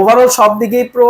Overall সব দিকেই pro.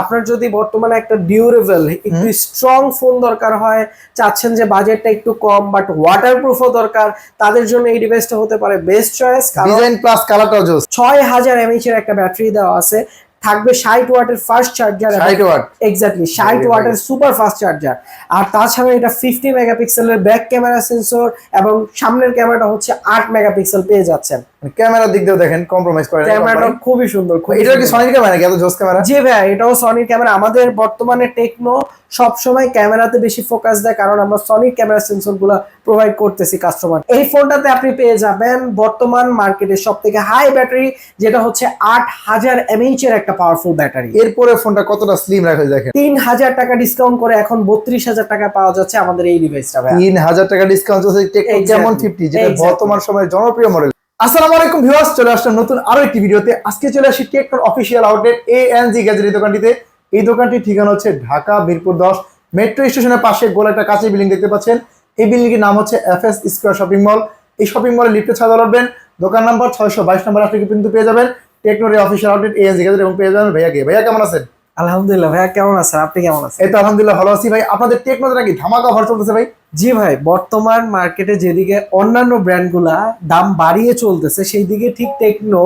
আপনার যদি বর্তমানে একটা ডিউরেবল একটু স্ট্রং ফোন দরকার হয়, চাচ্ছেন যে বাজেটটা একটু কম বাট ওয়াটারপ্রুফও দরকার, তাদের জন্য এই ডিভাইসটা হতে পারে বেস্ট চয়েস। ডিজাইন প্লাস কালারটাও জোস। 6000 mAh এর একটা ব্যাটারি দেওয়া আছে, থাকবে 60 ওয়াটের ফাস্ট চার্জার। 60 ওয়াট, এক্স্যাক্টলি 60 ওয়াটের সুপার ফাস্ট চার্জার। আর তাছাড়া এটা 50 মেগাপিক্সেলের ব্যাক ক্যামেরা সেন্সর এবং সামনের ক্যামেরাটা হচ্ছে 8 মেগাপিক্সেল পেয়ে যাচ্ছেন। ক্যামেরার দিক দিয়েও দেখেন কম্প্রোমাইজ করে না, ক্যামেরাটা খুবই সুন্দর। এটা কি সনির ক্যামেরা নাকি এত জোস ক্যামেরা? জি ভাই, এটাও সনির ক্যামেরা। আমাদের বর্তমানে টেকনো সবসময় ক্যামেরাতে বেশি ফোকাস দেয়, কারণ আমরা সনির ক্যামেরা সেন্সর গুলা প্রোভাইড করতেছি কাস্টমার। এই ফোনটাতে আপনি পেয়ে যাবেন বর্তমান মার্কেটের সব থেকে হাই ব্যাটারি, যেটা হচ্ছে 8000 mAh এর একটা পাওয়ারফুল ব্যাটারি। এরপরে ফোনটা কতটা স্লিম রাখা দেখেন। 3000 টাকা ডিসকাউন্ট করে এখন 32000 টাকা পাওয়া যাচ্ছে আমাদের এই ডিভাইসটা ভাই। 3000 টাকা ডিসকাউন্ট আছে টেকনো ক্যামন 50, যেটা বর্তমান সময়ের জনপ্রিয় মডেল। আসসালামু আলাইকুম ভিউয়ার্স, চলে আসলাম নতুন আরো একটি ভিডিওতে। আজকে চলে আসি টেকনোর অফিসিয়াল আউটলেট ANG গ্যাজেটের দোকানটিতে। এই দোকানটির ঠিকানা হচ্ছে ঢাকা মিরপুর 10 মেট্রো স্টেশনের পাশে গোল একটা কাঁচের বিল্ডিং দেখতে পাচ্ছেন। এই বিল্ডিং এর নাম হচ্ছে FS স্কয়ার শপিং মল। এই শপিং মলে লিফটে 6 উঠবেন, দোকান নাম্বার 622 নম্বর আপনি কিন্তু পেয়ে যাবেন টেকনোর অফিসিয়াল আউটলেট ANG গ্যাজেট, এবং পেয়ে যাবেন ভাইয়াকে। ভাইয়া কেমন আছেন? আলহামদুলিল্লাহ। ভাইয়া কেমন আছেন? আপনি কেমন আছেন? এই তো আলহামদুলিল্লাহ ভালো আছি ভাই। আপনাদের টেকনোতে নাকি ধামাকা অফার চলতেছে ভাই? জি ভাই, বর্তমান মার্কেটে যেদিকে অন্যান্য ব্র্যান্ডগুলা দাম বাড়িয়ে চলতেছে, সেই দিকে ঠিক টেকনো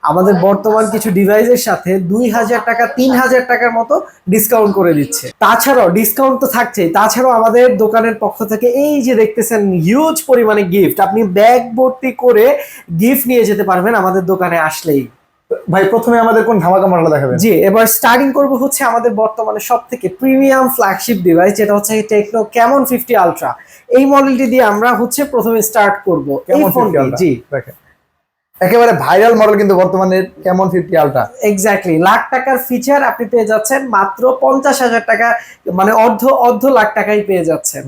আমাদের বর্তমান কিছু ডিভাইসের সাথে 2000 টাকা 3000 টাকার মতো ডিসকাউন্ট করে দিচ্ছে। তাছাড়াও ডিসকাউন্ট তো থাকছেই, তাছাড়াও আমাদের দোকানের পক্ষ থেকে এই যে দেখতেছেন হিউজ পরিমাণে গিফট, আপনি ব্যাগ ভর্তি করে গিফট নিয়ে যেতে পারবেন আমাদের দোকানে আসলেই। ভাই প্রথমে আমাদের কোন ধামাকা মডেল দেখাবেন? জি, এবার স্টার্টিং করব হচ্ছে আমাদের বর্তমানে সবথেকে প্রিমিয়াম ফ্ল্যাগশিপ ডিভাইস, যেটা হচ্ছে টেকনো ক্যামন 50 আলট্রা। এই মডেলটি দিয়ে আমরা হচ্ছে প্রথমে স্টার্ট করব এই ফোনটি। জি দেখেন, একেবারে ভাইরাল মডেল কিন্তু বর্তমানে ক্যামন 50 আলট্রা। এক্স্যাক্টলি লাখ টাকার ফিচার আপনি পেয়ে যাচ্ছেন মাত্র 50,000 টাকা, মানে অর্ধ লাখ টাকায় পেয়ে যাচ্ছেন।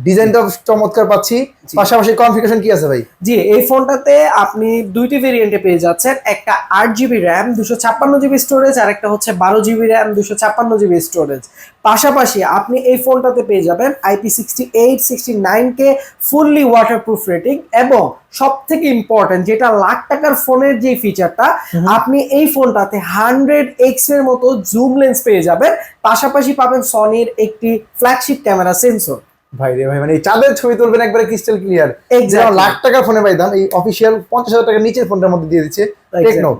ডিজাইনটা চমৎকার পাচ্ছি, পাশাপাশি কনফিগারেশন কি আছে ভাই? জি, এই ফোনটাতে আপনি দুইটি ভেরিয়েন্টে পেয়ে যাচ্ছেন, একটা 8GB র্যাম 256GB স্টোরেজ, আর একটা হচ্ছে 12GB র্যাম 256GB স্টোরেজ। পাশাপাশি আপনি এই ফোনটাতে পেয়ে যাবেন IP68 69K fully waterproof rating, এবং সব থেকে ইম্পর্টেন্ট যেটা লাখ টাকার ফোনের যে ফিচারটা, আপনি এই ফোনটাতে 100x এর মতো জুম লেন্স পেয়ে যাবেন। পাশাপাশি পাবেন সনির একটি ফ্ল্যাগশিপ ক্যামেরা সেন্সর। ভাই রে ভাই, মানে এই চাঁদের ছবি তুলবেন একবারে ক্রিস্টাল ক্লিয়ার। লাখ টাকার ফোনে ভাই দাম এই অফিসিয়াল 50,000 টাকার নিচের ফোনটার মধ্যে দিয়ে দিচ্ছে টেকনো।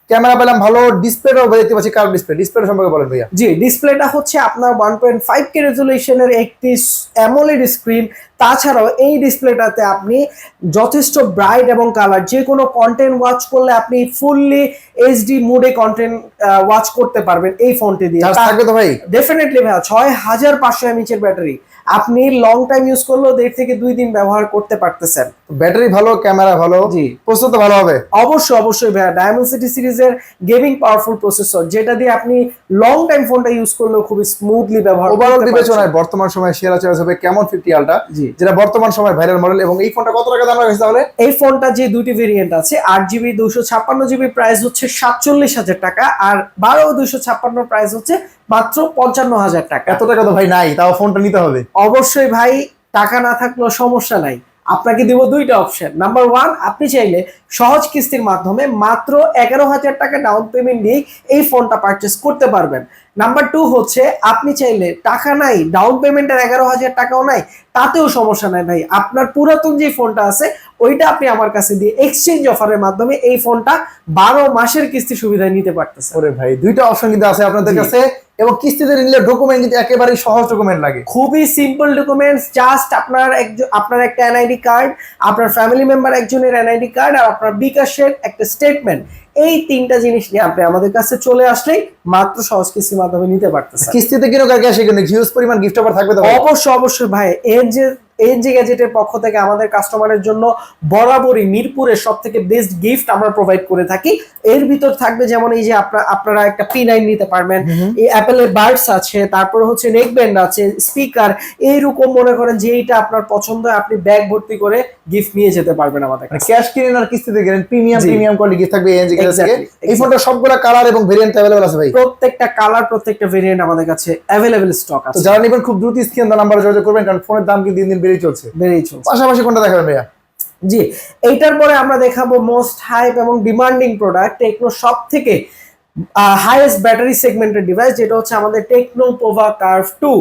ক্যামেরা পেলাম ভালো, ডিসপ্লেটাও দেখতে পাচ্ছি কার্ভ ডিসপ্লে। ডিসপ্লে সম্পর্কে বলেন ভাইয়া। জি, ডিসপ্লেটা হচ্ছে আপনার 1.5K রেজোলিউশনের একটি অ্যামোলেড স্ক্রিন। তাছাড়াও এই ডিসপ্লেটাতে আপনি যথেষ্ট ব্রাইট এবং কালার, যে কোনো কন্টেন্ট ওয়াচ করলে আপনি ফুললি HD মোডে কন্টেন্ট ওয়াচ করতে পারবেন এই ফোনটি দিয়ে। থাকবে তো ভাই? ডেফিনেটলি ভাইয়া, 6500 mAh এর ব্যাটারি, আপনি লং টাইম ইউজ করলেও 1.5 থেকে 2 দিন ব্যবহার করতে পারতেছেন। ব্যাটারি ভালো, ক্যামেরা ভালো, জি প্রসেসর তো ভালো হবে। অবশ্যই ভাইয়া, ডায়মন্ড সিরিজের গেমিং পাওয়ারফুল প্রসেসর, যেটা দিয়ে আপনি লং টাইম ফোনটা ইউজ করলেও খুব স্মুথলি ব্যবহার করতে পারবেন। ওভারঅল বিবেচনায় বর্তমান সময়ে সেরা চয়েস হবে ক্যামন 50 আলট্রা, যেটা বর্তমান সময় ভাইরাল মডেল। এবং এই ফোনটা কত টাকা দাম রাখছে তাহলে? এই ফোনটা যে দুটি ভেরিয়েন্ট আছে, 8GB 256GB প্রাইস হচ্ছে 47,000 টাকা, আর 12 256 প্রাইস হচ্ছে মাত্র 55,000 টাকা। এত টাকা তো ভাই নাই, তাও ফোনটা নিতে হবে। অবশ্যই ভাই, টাকা না থাকলেও সমস্যা নাই, আপনাকে দিব দুইটা অপশন। নাম্বার 1, আপনি চাইলে সহজ কিস্তির মাধ্যমে মাত্র 11,000 টাকা ডাউন পেমেন্ট দিয়ে এই ফোনটা পারচেস করতে পারবেন। নাম্বার 2 হচ্ছে আপনি চাইলে টাকা নাই, ডাউন পেমেন্টের 11,000 টাকাও নাই, তাতেও সমস্যা নাই ভাই, আপনার পুরাতন যে ফোনটা আছে ওইটা আপনি আমার কাছে দিয়ে এক্সচেঞ্জ অফারের মাধ্যমে এই ফোনটা 12 মাসের কিস্তি সুবিধায় নিতে পারতেছেন। ওরে ভাই, দুইটা অপশন কিন্তু আছে আপনাদের কাছে, এবং কিস্তিতে নিলে ডকুমেন্ট কিন্তু একেবারে সহজ ডকুমেন্ট লাগে, খুবই সিম্পল ডকুমেন্টস। জাস্ট আপনার একটা এনআইডি কার্ড, আপনার ফ্যামিলি মেম্বার একজনের এনআইডি কার্ড, আর আপনার বিকাশের একটা স্টেটমেন্ট, এই তিনটা জিনিস নিয়ে আপনি আমাদের কাছে চলে আসলেই মাত্র সহজ কিস্তির মাধ্যমে নিতে পারতেছেন। কিস্তিতে কিনো আর ক্যাশে কিনো হিউজ পরিমাণ গিফট অফার থাকবে তো? অবশ্যই ভাই, ANG গ্যাজেটের পক্ষ থেকে আমাদের কাস্টমারের জন্য বরাবরই মিরপুরের সবথেকে বেস্ট গিফট আমরা প্রোভাইড করে থাকি। এর ভিতর থাকবে যেমন এই যে আপনারা একটা P9 নিতে পারবেন, এই অ্যাপেলের বাডস আছে, তারপর হচ্ছে নেকব্যান্ড আছে, স্পিকার, এইরকম মনে করেন যে এইটা আপনার পছন্দ, আপনি ব্যাগ ভর্তি করে গিফট নিয়ে যেতে পারবেন আমাদের কাছে। ক্যাশ কিনেন আর কিস্তিতে কিনেন, প্রিমিয়াম কোয়ালিটি গিফট থাকবে ANG গ্যাজেট থেকে। এই ফোনটা সবগুলা কালার এবং ভেরিয়েন্ট अवेलेबल আছে ভাই? প্রত্যেকটা কালার, প্রত্যেকটা ভেরিয়েন্ট আমাদের কাছে अवेलेबल স্টক আছে। তো যারা নেবেন খুব দ্রুত স্ক্রিন নাম্বারে যোগাযোগ করবেন, কারণ ফোনের দাম কিন্তু দিন দিন বেড়েই চলছে। পাশাপাশি কোনটা দেখাবেন ভাইয়া? জি, এইটার পরে আমরা দেখাবো মোস্ট হাইপ এবং ডিমান্ডিং প্রোডাক্ট, টেকনো সব থেকে হাইয়েস্ট ব্যাটারি সেগমেন্টের ডিভাইস, যেটা হচ্ছে আমাদের টেকনো পোভা কার্ভ 2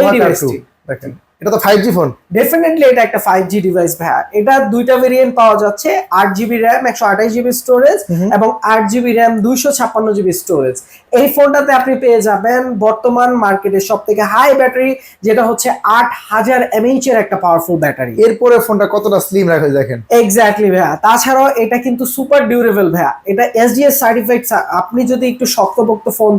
এই ডিভাইসটি। দেখেন এটা তো 5G ফোন। ডেফিনেটলি এটা একটা 5G ডিভাইস ভাইয়া। এটা দুইটা ভেরিয়েন্ট পাওয়া যাচ্ছে, 8GB র্যাম 128GB স্টোরেজ এবং 8GB র্যাম 256GB স্টোরেজ। এই ফোনটাতে আপনি পেয়ে যাবেন বর্তমান মার্কেটের সব থেকে হাই ব্যাটারি, যেটা হচ্ছে 8000 mAh এর একটা পাওয়ারফুল ব্যাটারি। এরপরে ফোনটা কতটা স্লিম রাখা দেখেন। এক্স্যাক্টলি ভাইয়া। তাছাড়াও এটা কিন্তু সুপার ডিউরেবল ভাইয়া। এটা SGS সার্টিফাইড। আপনি যদি একটু শক্তপোক্ত ফোন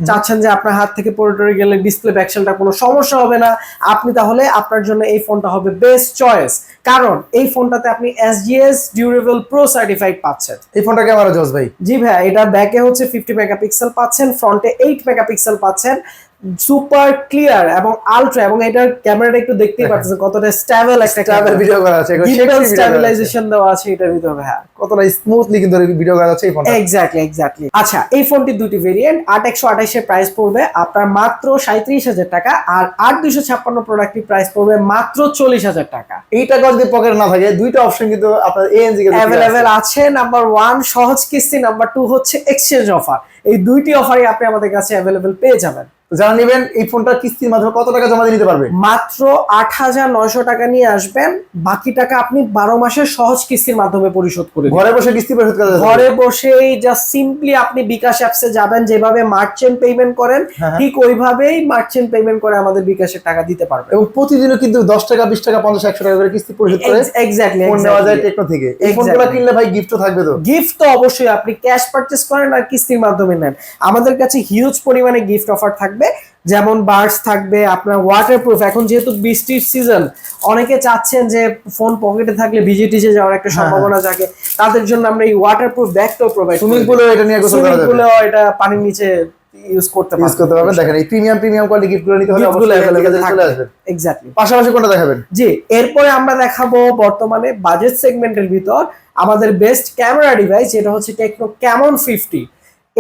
চাচ্ছেন যে আপনার হাত থেকে পড়ে টরে গেলে ডিসপ্লে ব্যাকসেলটা কোনো সমস্যা হবে না, আপনি তাহলে আপনার জন্য এই ফোনটা হবে বেস্ট চয়েস, কারণ এই ফোনটাতে আপনি SGS ডিউরেবল প্রো সার্টিফাইড পাচ্ছেন। এই ফোনটা ক্যামেরা জোস ভাই। জি ভাইয়া, এটা ব্যাকে হচ্ছে 50 মেগাপিক্সেল পাচ্ছেন, ফ্রন্টে 8 মেগাপিক্সেল পাচ্ছেন, সুপার ক্লিয়ার এবং আলট্রা, এবং এটার ক্যামেরাটা একটু দেখতেই পাচ্ছেন কতটা স্টেবল একটা স্টেবল ভিডিও করা আছে, স্টেবিলাইজেশন দেওয়া আছে এটার ভিতরে ভাইয়া, কতটা স্মুথলি কিন্তু ভিডিও করা আছে এই ফোনটা। এক্স্যাক্টলি। আচ্ছা, এই ফোনটির দুটি ভেরিয়েন্ট। 8128 এর প্রাইস পড়বে আপনার মাত্র 37,000 টাকা, আর 8256 প্রোডাক্টটির প্রাইস পড়বে মাত্র 40,000 টাকা। এই টাকা যদি পকেটে না থাকে, দুইটা অপশন কিন্তু আপনার ANZ কে अवेलेबल আছে। নাম্বার 1 সহজ কিস্তি, নাম্বার 2 হচ্ছে এক্সচেঞ্জ অফার। এই দুইটি অফারই আপনি আমাদের কাছে अवेलेबल পেয়ে যাবেন। যারা নেবেন এই ফোনটা কিস্তির মাধ্যমে কত টাকা জমা দিয়ে নিতে পারবে? মাত্র 8,900 টাকা নিয়ে আসবেন, বাকি টাকা আপনি 12 মাসের সহজ কিস্তির মাধ্যমে পরিশোধ করে দিবেন। ঘরে বসে কিস্তি পরিশোধ করা যাবে। ঘরে বসেই জাস্ট সিম্পলি আপনি বিকাশ অ্যাপসে যাবেন, যেভাবে মার্চেন্ট পেমেন্ট করেন ঠিক ওইভাবেই মার্চেন্ট পেমেন্ট করে আমাদের বিকাশের টাকা দিতে পারবেন। এবং প্রতিদিনও কিন্তু 10 টাকা 20 টাকা 50 100 টাকা করে কিস্তি পরিশোধ করে এক্স্যাক্টলি ফোন নেওয়া যায় টেকনো থেকে। এই ফোনগুলো কিনলে ভাই গিফটও থাকবে তো? গিফট তো অবশ্যই, আপনি ক্যাশ পারচেজ করেন আর কিস্তির মাধ্যমে নেন, আমাদের কাছে হিউজ পরিমাণে গিফট অফার থাকবে। যেমন বার্ডস থাকবে, আপনার ওয়াটারপ্রুফ। এখন যেহেতু বৃষ্টির সিজন, অনেকে চাচ্ছেন যে ফোন পকেটে থাকলে ভিজে টিজে যাওয়ার একটা সম্ভাবনা থাকে, তাদের জন্য আমরা এই ওয়াটারপ্রুফ ব্যাগটাও প্রোভাইড করি। সুইমিং পুলেও এটা নিয়ে গোসল করা যাবে। সুইমিং পুলেও এটা পানির নিচে ইউজ করতে পারবেন। দেখেন এই প্রিমিয়াম কোয়ালিটি গিফটগুলো নিতে হলে অবশ্যই अवेलेबल চলে আসবেন। এক্স্যাক্টলি। পাশাপাশি কোনটা দেখাবেন? জি, এরপরে আমরা দেখাবো বর্তমানে বাজেট সেগমেন্টের ভিতর আমাদের বেস্ট ক্যামেরা ডিভাইস, যেটা হচ্ছে টেকনো ক্যামন 50।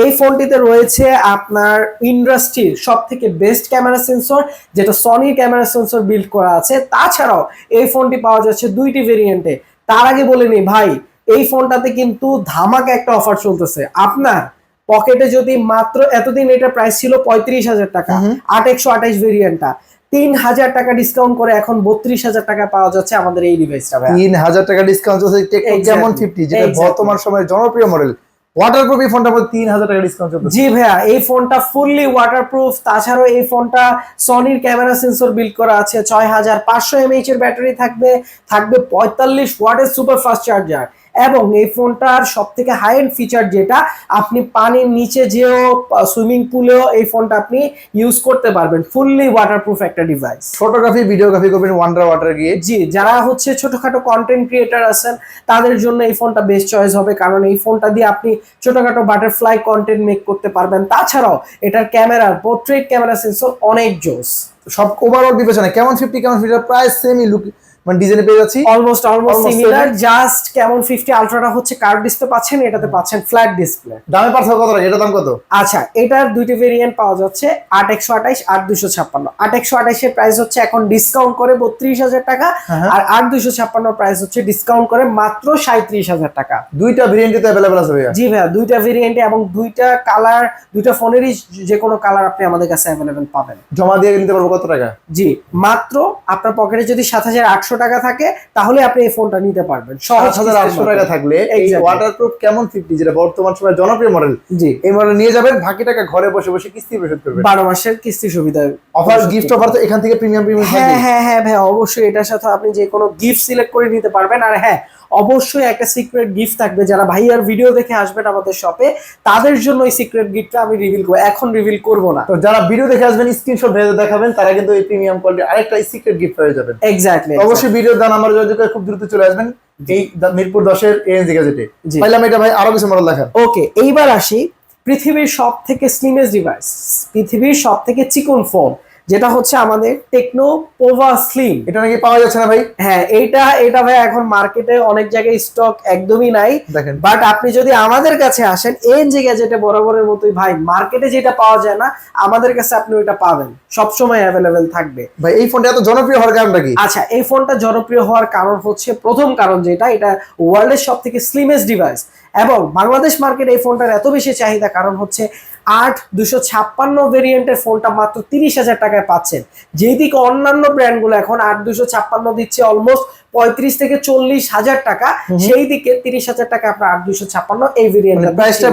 এই ফোনটিতে রয়েছে আপনার ইন্ডাস্ট্রির সব থেকে বেস্ট ক্যামেরা সেন্সর, যেটা সনির ক্যামেরা সেন্সর বিল্ড করা আছে। তাছাড়াও এই ফোনটি পাওয়া যাচ্ছে দুইটি ভেরিয়েন্টে। তার আগে বলে নি ভাই, এই ফোনটাতে কিন্তু ধামাকা একটা অফার চলতেছে। আপনার পকেটে যদি মাত্র, এতদিন এটা প্রাইস ছিল 35,000 টাকা, 8128 ভেরিয়েন্টটা 3,000 টাকা ডিসকাউন্ট করে এখন 32,000 টাকা পাওয়া যাচ্ছে আমাদের এই ডিভাইসটা। 3,000 টাকা ডিসকাউন্ট চলছে টেকনো ক্যামন 50, যেটা বর্তমান সময়ের জনপ্রিয় মডেল। ওয়াটারপ্রুফ এই ফোনটার মধ্যে 3,000 টাকা ডিসকাউন্ট চলছে। জি ভাইয়া, এই ফোনটা ফুললি ওয়াটারপ্রুফ। তাছাড়াও এই ফোনটা সনির ক্যামেরা সেন্সর বিল্ড করা আছে, 6500 mAh এর ব্যাটারি থাকবে 45 ওয়াটের সুপার ফাস্ট চার্জার, এবং এই ফোনটার সব থেকে হাই এন্ড ফিচার যেটা, আপনি পানির নিচে যেও সুইমিং পুলেও এই ফোনটা আপনি ইউজ করতে পারবেন। ফুললি ওয়াটারপ্রুফ একটা ডিভাইস। ফটোগ্রাফি ভিডিওগ্রাফি করবেন ওয়ান্ডার ওয়াটার গিয়ে। জি, যারা হচ্ছে ছোটখাটো কন্টেন্ট ক্রিয়েটার আছেন তাদের জন্য এই ফোনটা বেস্ট চয়েস হবে, কারণ এই ফোনটা দিয়ে আপনি ছোটখাটো বাটারফ্লাই কন্টেন্ট মেক করতে পারবেন। তাছাড়াও এটার ক্যামেরার পোর্ট্রেট ক্যামেরা সেন্সর অনেক জোস। সব ওভারঅল বিবেচনায় কেমন 50 কেমন 50 প্রায় সেমই লুক মানে ডিজাইনে পেয়ে যাচ্ছি, অলমোস্ট সিমিলার। জাস্ট কেমন 50 আলট্রাটা হচ্ছে কার্ভ ডিসপ্লে পাচ্ছেন, এটাতে পাচ্ছেন ফ্ল্যাট ডিসপ্লে। দামে পার্থক্য কত লাগে? এটার দাম কত? আচ্ছা, এটার দুইটি ভেরিয়েন্ট পাওয়া যাচ্ছে, 8128 8256। 8128 এর প্রাইস হচ্ছে এখন ডিসকাউন্ট করে 32,000 টাকা, আর 8256 প্রাইস হচ্ছে ডিসকাউন্ট করে মাত্র 37,000 টাকা। দুইটা ভেরিয়েন্টে अवेलेबल আছে ভাইয়া? জি ভাইয়া, দুইটা ভেরিয়েন্টে এবং দুইটা কালার, দুইটা ফোনেরই যে কোনো কালার আপনি আমাদের কাছে अवेलेबल পাবেন। জমা দিয়ে নিতে পারবো কত টাকা? জি, মাত্র আপনার পকেটে যদি 7,800 টাকা থাকে তাহলে আপনি এই ফোনটা নিতে পারবেন। 7,800 টাকা থাকলে এই ওয়াটারপ্রুফ কেমন 50, যেটা বর্তমান সময়ের জনপ্রিয় মডেল, জি এই মডেল নিয়ে যাবেন, বাকি টাকা ঘরে বসে বসে কিস্তি পরিশোধ করবেন। 12 মাসের কিস্তি সুবিধা। অফার গিফট অফার তো এখান থেকে প্রিমিয়াম হ্যাঁ ভাই, অবশ্যই এটার সাথে আপনি যে কোনো গিফট সিলেক্ট করে নিতে পারবেন। আর হ্যাঁ, অবশ্যই একটা সিক্রেট গিফট থাকবে। যারা ভাইয়ার ভিডিও দেখে আসবেন আমাদের শপে, তাদের জন্য এই সিক্রেট গিফটটা আমি রিভিল করব, এখন রিভিল করব না। তো যারা ভিডিও দেখে আসবেন স্ক্রিনশট ভেজে দেখাবেন, তারা কিন্তু এই প্রিমিয়াম কোয়ালিটি আরেকটা সিক্রেট গিফট পেয়ে যাবেন। এক্স্যাক্টলি। অবশ্যই ভিডিও দান আমার যোগাযোগ করে খুব দ্রুত চলে আসবেন এই মিরপুর 10 এর ANZ গ্যাজেটে। পাইলাম এটা ভাই, আরো কিছু মডেল দেখান। ওকে, এইবার আসি পৃথিবীর সব থেকে স্লিমেস্ট ডিভাইস, পৃথিবীর সব থেকে চিকন ফোন, যেটা হচ্ছে আমাদের টেকনো পোভা স্লিম। এটা নাকি পাওয়া যাচ্ছে না ভাই? হ্যাঁ, এটা ভাই এখন মার্কেটে অনেক জায়গায় স্টক একদমই নাই। দেখেন, বাট আপনি যদি আমাদের কাছে আসেন এএনজি গ্যাজেটে বরাবরের মতোই ভাই, মার্কেটে যেটা পাওয়া যায় না আমাদের কাছে আপনি ওইটা পাবেন, সবসময় অ্যাভেলেবেল থাকবে। ভাই এই ফোনটা এত জনপ্রিয় হওয়ার কারণটা কি? আচ্ছা, এই ফোনটা জনপ্রিয় হওয়ার কারণ হচ্ছে, প্রথম কারণ যেটা, এটা ওয়ার্ল্ডের সব থেকে স্লিমেস্ট ডিভাইস, এবং বাংলাদেশ মার্কেটে এই ফোনটার এত বেশি চাহিদা কারণ হচ্ছে 8256 ভেরিয়েন্টের ফোনটা মাত্র 30,000 টাকায় পাচ্ছেন। যেই দিকে অন্যান্য ব্র্যান্ডগুলো এখন 8256 দিচ্ছে অলমোস্ট 35 থেকে 40,000 টাকা, সেই দিকে 30,000 টাকা আপনার 8256 এই ভেরিয়েন্টের প্রাইসটা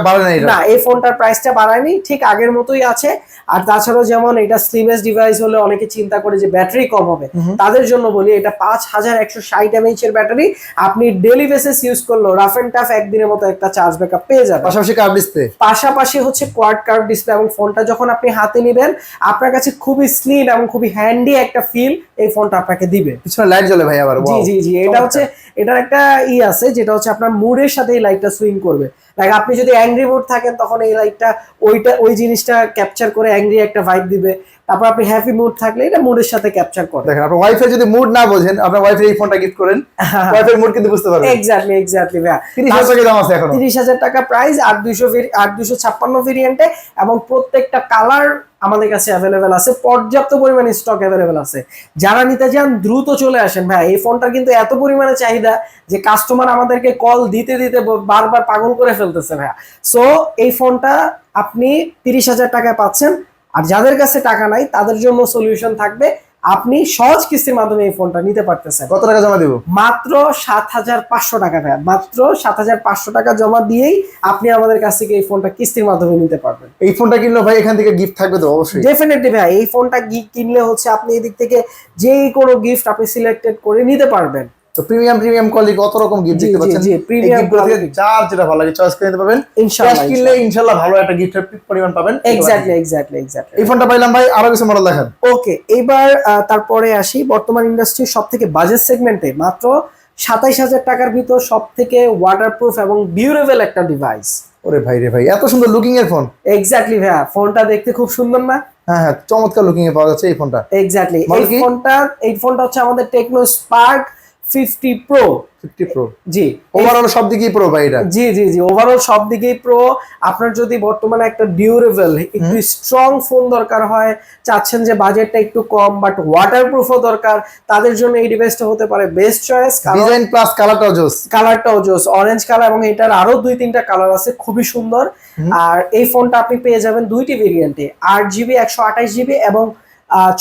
বাড়ে নাই? না, এই ফোনটার প্রাইসটা বাড়ায়নি, ঠিক আগের মতোই আছে। আর তাছাড়াও যেমন এটা স্লিমেস্ট ডিভাইস হলে অনেকে চিন্তা করে যে ব্যাটারি কম হবে, তাদের জন্য বলি এটা 5160 mAh এর ব্যাটারি, আপনি ডেইলি বেসিস ইউজ করলেও রাফ এন্ড টাফ একদিনের মতো একটা চার্জ ব্যাকআপ পেয়ে যাবেন। পাশাপাশি কার্ভ ডিসপ্লে, পাশাপাশি হচ্ছে কোয়াড কার্ভ ডিসপ্লে, এবং ফোনটা যখন আপনি হাতে নেবেন আপনার কাছে খুবই স্লিম এবং খুবই হ্যান্ডি একটা ফিল এই ফোনটা আপনাকে দিবে। পিছনে লাইট জ্বলে ভাই আবার। জি জি জি, এটা হচ্ছে, এটার একটা আছে যেটা হচ্ছে আপনার মুডের সাথে এই লাইটটা সুইং করবে। লাইক আপনি যদি অ্যাংরি মুড থাকেন তখন এই লাইটটা ওই জিনিসটা ক্যাপচার করে অ্যাংরি একটা ভাইব দিবে। তারপর আপনি হ্যাপি মুড থাকলে এটা মুডের সাথে ক্যাপচার করে। দেখেন, আপনার ওয়াইফাই যদি মুড না বোঝেন, আপনার ওয়াইফাই এই ফোনটা গিফট করেন, ওয়াইফাই মুড কিন্তু বুঝতে পারবেন। এক্স্যাক্টলি ভাই। 30,000 টাকা দাম আছে এখন। 30,000 টাকা প্রাইস, 8256 ভেরিয়েন্টে, এবং প্রত্যেকটা কালার আমাদের কাছে অ্যাভেলেবেল আছে, পর্যাপ্ত পরিমাণে স্টক অ্যাভেলেবেল আছে। যারা নিতে চান দ্রুত চলে আসেন ভাই, এই ফোনটার কিন্তু এত পরিমাণে চাহিদা যে কাস্টমার আমাদেরকে কল দিতে দিতে বারবার পাগল করে ফেলতেছে ভাইয়া। সো এই ফোনটা আপনি 30,000 টাকায় পাচ্ছেন। আর যাদের কাছে টাকা নাই তাদের জন্য সলিউশন থাকবে, আপনি সহজ কিস্তির মাধ্যমে এই ফোনটা নিতে পারতেছেন। কত টাকা জমা দিব? মাত্র 7,500 টাকা ভাইয়া, মাত্র 7,500 টাকা জমা দিয়েই আপনি আমাদের কাছ থেকে এই ফোনটা কিস্তির মাধ্যমে নিতে পারবেন। এই ফোনটা কিনলে ভাই এখান থেকে গিফট থাকবে তো অবশ্যই? ডেফিনেটলি ভাই, এই ফোনটা কিনলে হচ্ছে আপনি এদিক থেকে যে কোনো গিফট আপনি সিলেক্টেড করে নিতে পারবেন। তো প্রিমিয়াম কোয়ালিটি কত রকম গিফট দেখতে পাচ্ছেন। জি, প্রিমিয়াম কোয়ালিটি, যার যেটা ভালো লাগে চয়েস করে নিতে পারবেন। ইনশাআল্লাহ কিনলে ইনশাআল্লাহ ভালো একটা গিফটের পরিমাণ পাবেন। এক্স্যাক্টলি। এই ফোনটা পাইলাম ভাই, আরো কিছু মডেল দেখান। ওকে, এবার তারপরে আসি বর্তমান ইন্ডাস্ট্রির সবথেকে বাজেট সেগমেন্টে মাত্র 27,000 টাকার ভিতর সবথেকে ওয়াটারপ্রুফ এবং ডিউরেবল একটা ডিভাইস। ওরে ভাই রে ভাই, এত সুন্দর লুকিং এর ফোন। এক্স্যাক্টলি ভাইয়া, ফোনটা দেখতে খুব সুন্দর না? হ্যাঁ, চমৎকার লুকিং এ পাওয়া যাচ্ছে এই ফোনটা। এক্স্যাক্টলি, এই ফোনটা হচ্ছে আমাদের টেকনো স্পার্ক 50 প্রো। জি, ওভারঅল সব দিকেই প্রো ভাই এটা। জি জি জি, ওভারঅল সব দিকেই প্রো। আপনার যদি বর্তমানে একটা ডিউরেবল একটু স্ট্রং ফোন দরকার হয়, চাচ্ছেন যে বাজেটটা একটু কম বাট ওয়াটারপ্রুফও দরকার, তাদের জন্য এই ডিভাইসটা হতে পারে বেস্ট চয়েস। ডিজাইন প্লাস কালারটাও জোস, অরেঞ্জ কালার, এবং এটার আরো 2-3টা কালার আছে খুবই সুন্দর। আর এই ফোনটা আপনি পেয়ে যাবেন দুইটি ভেরিয়েন্টে, 8GB 128GB এবং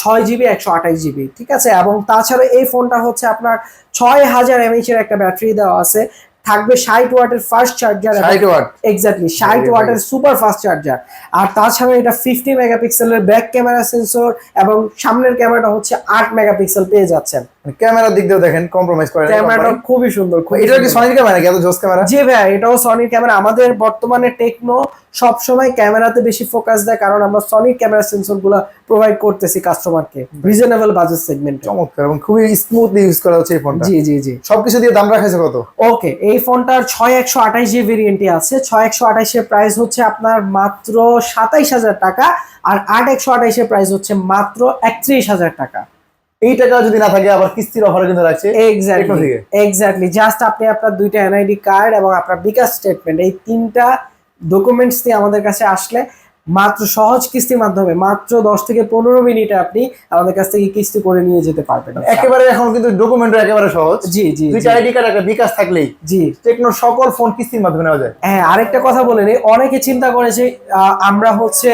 6GB 128GB, ঠিক আছে। এবং তাছাড়া এই ফোনটা হচ্ছে আপনার 6000 mAh এর একটা ব্যাটারি দেওয়া আছে, থাকবে 60 ওয়াটের ফাস্ট চার্জার। 60 ওয়াট? এক্স্যাক্টলি, 60 ওয়াটের সুপার ফাস্ট চার্জার। আর তাছাড়া এটা 50 মেগাপিক্সেলের ব্যাক ক্যামেরা সেন্সর, এবং সামনের ক্যামেরাটা হচ্ছে 8 মেগাপিক্সেল পেয়ে যাচ্ছেন। ক্যামেরার দিক দিয়েও দেখেন কম্প্রোমাইজ করে না, ক্যামেরাটা খুবই সুন্দর। এটা কি সনির ক্যামেরা নাকি এত জোস ক্যামেরা? জি ভাই, এটাও সনির ক্যামেরা। আমাদের বর্তমানে টেকনো সব সময় ক্যামেরাতে বেশি ফোকাস দেয়, কারণ আমরা সনির ক্যামেরা সেন্সরগুলো প্রোভাইড করতেছি কাস্টমারকে রিজনেবল বাজেট সেগমেন্টে। চমৎকার, এবং খুবই স্মুথলি ইউজ করা হচ্ছে এই ফোনটা। জি জি জি, সবকিছু দিয়ে দাম রাখাইছে কত? ওকে, এই ফোনটার 6128 যে ভেরিয়েন্টটি আছে, 6128 এর প্রাইস হচ্ছে আপনার মাত্র 27,000 টাকা, আর 8128 এর প্রাইস হচ্ছে মাত্র 31,000 টাকা। এই টাকা যদি না থাকে আবার কিস্তির অফার কিন্তু রাখছে। এক্স্যাক্টলি, জাস্ট আপনি আপনার 2টা এনআইডি কার্ড এবং আপনার বিকাশ স্টেটমেন্ট, এই 3টা ডকুমেন্টস দিয়ে আমাদের কাছে আসলে মাত্র সহজ কিস্তির মাধ্যমে মাত্র 10 থেকে 15 মিনিটে আপনি আমাদের কাছ থেকে কিস্তি করে নিয়ে যেতে পারবেন। একেবারে এখন কিন্তু ডকুমেন্ট একেবারে সহজ। জি জি, 2টা আইডি কার্ড একটা বিকাশ থাকলেই জি টেকনোর সকল ফোন কিস্তির মাধ্যমে নেওয়া যায়। হ্যাঁ, আরেকটা কথা বলে নেই, অনেকে চিন্তা করেছে আমরা হচ্ছে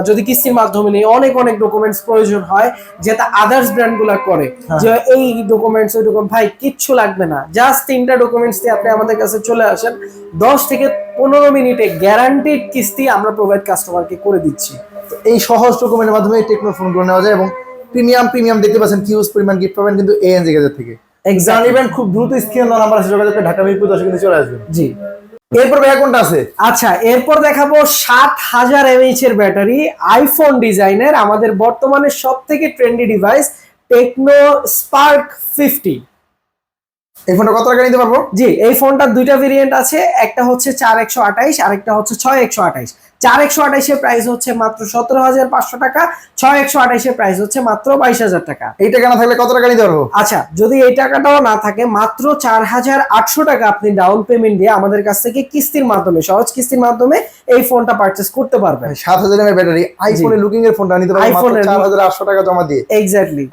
যদি কিস্তির মাধ্যমে নেই অনেক ডকুমেন্টস প্রয়োজন হয়, যেটা আদার্স ব্র্যান্ডগুলো করে, যে এই ডকুমেন্টস ওই ডকুমেন্ট। ভাই কিচ্ছু লাগবে না, জাস্ট 3টা ডকুমেন্টস দিয়ে আপনি আমাদের কাছে চলে আসেন, 10 থেকে 15 মিনিটে গ্যারান্টিড কিস্তি আমরা প্রোভাইড কাস্টমারকে করে দিচ্ছি। এই সহজ ডকুমেন্টের মাধ্যমে টেকনো ফোনগুলো নেওয়া যায়, এবং প্রিমিয়াম দেখতে পাচ্ছেন হিউজ পরিমাণ গিফট পাবেন কিন্তু এএনজি গ্যাজেট থেকে। জানিবেন খুব দ্রুত স্ক্রিন নাম্বার আছে, যোগাযোগ করে ঢাকা মিরপুর 10 কিন্তু চলে আসবেন। জি, এরপর ভাই কোনটা আছে? আচ্ছা, এরপর দেখাবো 7000 mAh এর ব্যাটারি, আইফোন ডিজাইনের, আমাদের বর্তমানে সবথেকে ট্রেন্ডি ডিভাইস টেকনো স্পার্ক 50। এই ফোনটা কত টাকা নিতে পারবো? জি, এই ফোনটার 2টা ভেরিয়েন্ট আছে, একটা হচ্ছে 4128 আর একটা হচ্ছে 6128। 4128 প্রাইস হচ্ছে মাত্র 17,500 টাকা, 6128 প্রাইস হচ্ছে মাত্র 22,000 টাকা। এই টাকা না থাকলে কত টাকা নিতে পারবো? আচ্ছা, যদি এই টাকাটাও না থাকে মাত্র 4,800 টাকা আপনি ডাউন পেমেন্ট দিয়ে আমাদের কাছ থেকে কিস্তির মাধ্যমে, সহজ কিস্তির মাধ্যমে এই ফোনটা পারচেজ করতে পারবেন। 7,000 এর ব্যাটারি, আইফোনের লুকিং এর ফোনটা নিতে পারবো মাত্র 4,800 টাকা জমা দিয়ে। এক্স্যাক্টলি।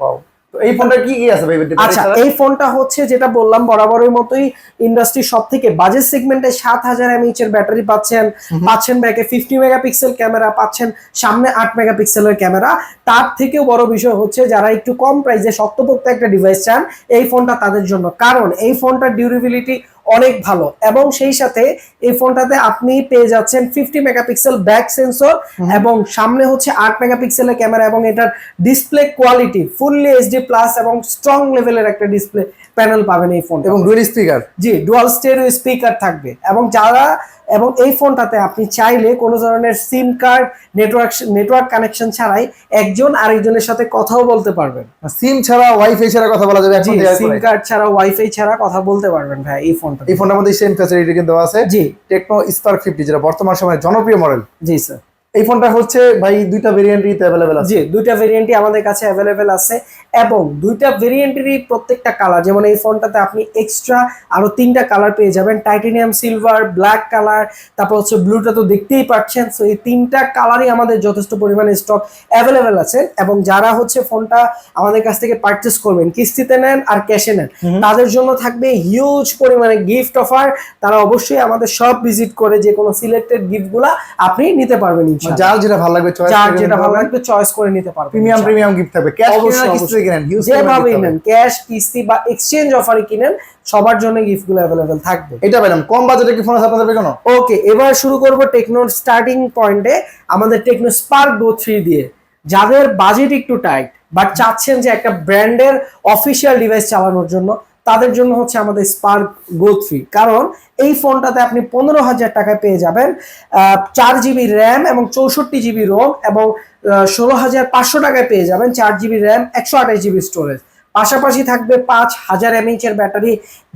তো এই ফোনটা কি কি আছে ভাই? আচ্ছা, এই ফোনটা হচ্ছে যেটা বললাম বরাবরের মতোই ইন্ডাস্ট্রির সব থেকে বাজেট সেগমেন্টে 7,000 mAh এর ব্যাটারি পাচ্ছেন ব্যাকে 50 মেগাপিক্সেল ক্যামেরা পাচ্ছেন, সামনে 8 মেগাপিক্সেলের ক্যামেরা। তার থেকেও বড় বিষয় হচ্ছে যারা একটু কম প্রাইসে শক্তপোক্ত একটা ডিভাইস চান, এই ফোনটা তাদের জন্য, কারণ এই ফোনটার ডিউরেবিলিটি অনেক ভালো এবং সেই সাথে এই ফোনটাতে আপনি পেয়ে যাচ্ছেন 50 মেগাপিক্সেল ব্যাক সেন্সর এবং সামনে হচ্ছে 8 মেগাপিক্সেলের ক্যামেরা এবং এটার display quality fully HD plus এবং স্ট্রং লেভেলের একটা ডিসপ্লে প্যানেল পাবেন এই ফোন এবং ডুয়াল স্পিকার। জি, ডুয়াল স্টেরিও স্পিকার থাকবে এবং এই ফোনটাতে আপনি চাইলে কোনো ধরনের সিম কার্ড নেটওয়ার্ক কানেকশন ছাড়াই একজন আরেকজনের সাথে কথাও বলতে পারবেন। সিম ছাড়া ওয়াইফাই ছাড়া কথা বলা যাবে? সিম কার্ড ছাড়া ওয়াইফাই ছাড়া কথা বলতে পারবেন ভাই এই ফোনটার মধ্যে সেম ফ্যাসিলিটি কিন্তু আছে। জি, টেকনো স্পার্ক 50 যেটা বর্তমান সময়ে জনপ্রিয় মডেল। জি স্যার। এই ফোনটা হচ্ছে ভাই দুইটা ভেরিয়েন্টই अवेलेबल আছে। জি, দুইটা ভেরিয়েন্টই আমাদের কাছে अवेलेबल আছে এবং দুইটা ভেরিয়েন্টেরই প্রত্যেকটা কালার, যেমন এই ফোনটাতে আপনি এক্সট্রা আরো 3টা কালার পেয়ে যাবেন, টাইটানিয়াম সিলভার, ব্ল্যাক কালার, তারপর হচ্ছে ব্লুটা তো দেখতেই পাচ্ছেন। সো এই 3টা কালারই আমাদের যথেষ্ট পরিমাণে স্টক अवेलेबल আছে এবং যারা হচ্ছে ফোনটা আমাদের কাছ থেকে পারচেজ করবেন, কিস্তিতে নেন আর ক্যাশে নেন, তাদের জন্য থাকবে হিউজ পরিমাণে গিফট অফার। তারা অবশ্যই আমাদের শপ ভিজিট করে যে কোনো সিলেক্টেড গিফটগুলা আপনি নিতে পারবেন। যার যেটা ভালো লাগবে চয়েস করে নিতে পারবেন। প্রিমিয়াম গিফট থাকবে। ক্যাশ কিনেন কিস্তিতে কিনেন, যেভাবে কিনেন, ক্যাশ, কিস্তি বা এক্সচেঞ্জ অফারে কিনেন, সবার জন্য গিফটগুলো अवेलेबल থাকবে। এটা পেলাম। কম বাজেটে কি ফোন আছে আপনাদের কোনো? ওকে, এবার শুরু করব টেকনোর স্টার্টিং পয়েন্টে আমাদের টেকনো স্পার্ক গো 3 দিয়ে। যাদের বাজেট একটু টাইট বাট চাচ্ছেন যে একটা ব্র্যান্ডের অফিসিয়াল ডিভাইস চালানোর জন্য, তাদের জন্য হচ্ছে আমাদের স্পার্ক গো 3। কারণ এই ফোনটাতে আপনি 15,000 টাকায় পেয়ে যাবেন 4GB র্যাম এবং 64GB রোম এবং 16,500 টাকায় পেয়ে যাবেন 4GB র্যাম 128GB স্টোরেজ। পাশাপাশি থাকবে 5,000 mAh এর ব্যাটারি,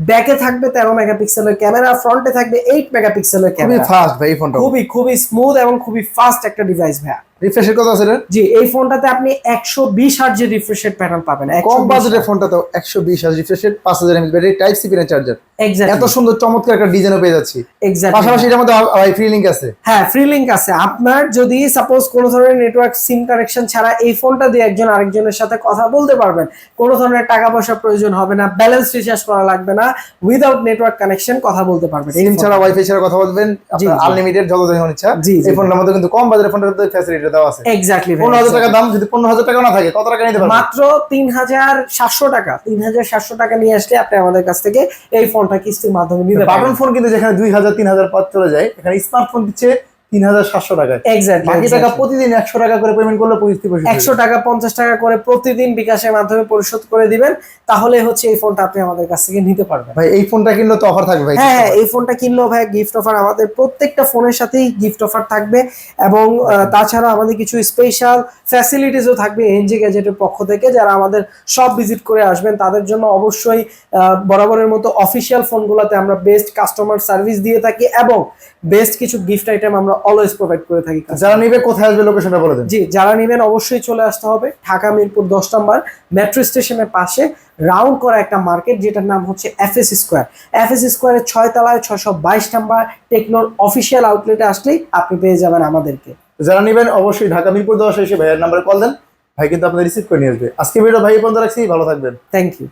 ব্যাকে থাকবে 13 মেগাপিক্সেলের ক্যামেরা, ফ্রন্টে থাকবে 8 মেগাপিক্সেলের ক্যামেরা। খুবই ফাস্ট ভাই এই ফোনটা, খুবই স্মুথ এবং খুবই ফাস্ট একটা ডিভাইস ভাই। রিফ্রেশের কথা আছে? জি, এই ফোনটাতে আপনি 120 হার্জ এর রিফ্রেশ রেট প্যানেল পাবেন। কম বাজেটের ফোনটা তো 120 hertz refresh rate, 5000 mAh battery, type C পিনের চার্জার। এক্স্যাক্টলি। এত সুন্দর চমৎকার একটা ডিজাইনও পেয়ে যাচ্ছি। এক্স্যাক্টলি। পাশাপাশি এর মধ্যে ভাই ফ্রি লিংক আছে। হ্যাঁ, ফ্রি লিংক আছে। আপনার যদি সাপোজ কোনো ধরনের নেটওয়ার্ক সিম কানেকশন ছাড়া এই ফোনটা দিয়ে একজন আরেকজনের সাথে কথা বলতে পারবেন, কোনো ধরনের টাকা পয়সা প্রয়োজন হবে না, ব্যালেন্স রিচার্জ করা লাগবে না, উইদাউট নেটওয়ার্ক কানেকশন কথা বলতে পারবেন। সিম ছাড়া ওয়াইফাই ছাড়া কথা বলবেন, আপনার আনলিমিটেড যত যখন ইচ্ছা। এই ফোনটার মধ্যে কিন্তু কম বাজেটের ফোনটাতে ফ্যাসিলিটি দেওয়া আছে। এক্স্যাক্টলি। 15,000 টাকা দাম, যদি 15,000 টাকা না থাকে কত টাকা নিতে পারবেন? মাত্র 3,700 টাকা। 3,700 টাকা নিয়ে আসলে আপনি আমাদের কাছ থেকে এই ফোনটা কিস্তির মাধ্যমে নিতে পারবেন। বাটন ফোন কিন্তু যেখানে 2,000 3,000 পথ চলে যায়, এখানে স্মার্টফোন দিচ্ছে 3,700 টাকায়। এক্স্যাক্টলি। বাকি টাকা প্রতিদিন 100 টাকা করে পেমেন্ট করলে 100 টাকা 50 টাকা করে প্রতিদিন বিকাশের মাধ্যমে পরিশোধ করে দিবেন, তাহলে হচ্ছে এই ফোনটা আপনি আমাদের কাছ থেকে নিতে পারবেন। ভাই এই ফোনটা কিনলে তো অফার থাকবে ভাই? হ্যাঁ, এই ফোনটা কিনলেও ভাই গিফট অফার, আমাদের প্রত্যেকটা ফোনের সাথেই গিফট অফার থাকবে এবং তাছাড়া আমাদের কিছু স্পেশাল ফ্যাসিলিটিসও থাকবে এনজি গ্যাজেটের পক্ষ থেকে। যারা আমাদের সব ভিজিট করে আসবেন তাদের জন্য অবশ্যই বরাবরের মতো অফিসিয়াল ফোনগুলোতে আমরা বেস্ট কাস্টমার সার্ভিস দিয়ে থাকি এবং বেস্ট কিছু গিফট আইটেম আমরা অলওয়েজ প্রোভাইড করে থাকি। যারা নিবে কোথায় আসবে লোকেশনটা বলে দেন। জি, যারা নেবেন অবশ্যই চলে আসতে হবে ঢাকা মিরপুর 10 নম্বর মেট্রো স্টেশনের পাশে রাউন্ড করা একটা মার্কেট, যেটার নাম হচ্ছে এফএস স্কোয়ার। এফএস স্কোয়ারের 6 তলায় 622 নম্বর টেকনোর অফিসিয়াল আউটলেটে আসলেই আপনি পেয়ে যাবেন আমাদেরকে। যারা নেবেন অবশ্যই ঢাকা মিরপুর 10 এসে ভাইয়ের নাম্বারে কল দেন, ভাই কিন্তু আপনাদের রিসিভ করে নিয়ে আসবে। আজকে ভিডিও ভাই পর্যন্ত রাখছি, ভালো থাকবেন। Thank you.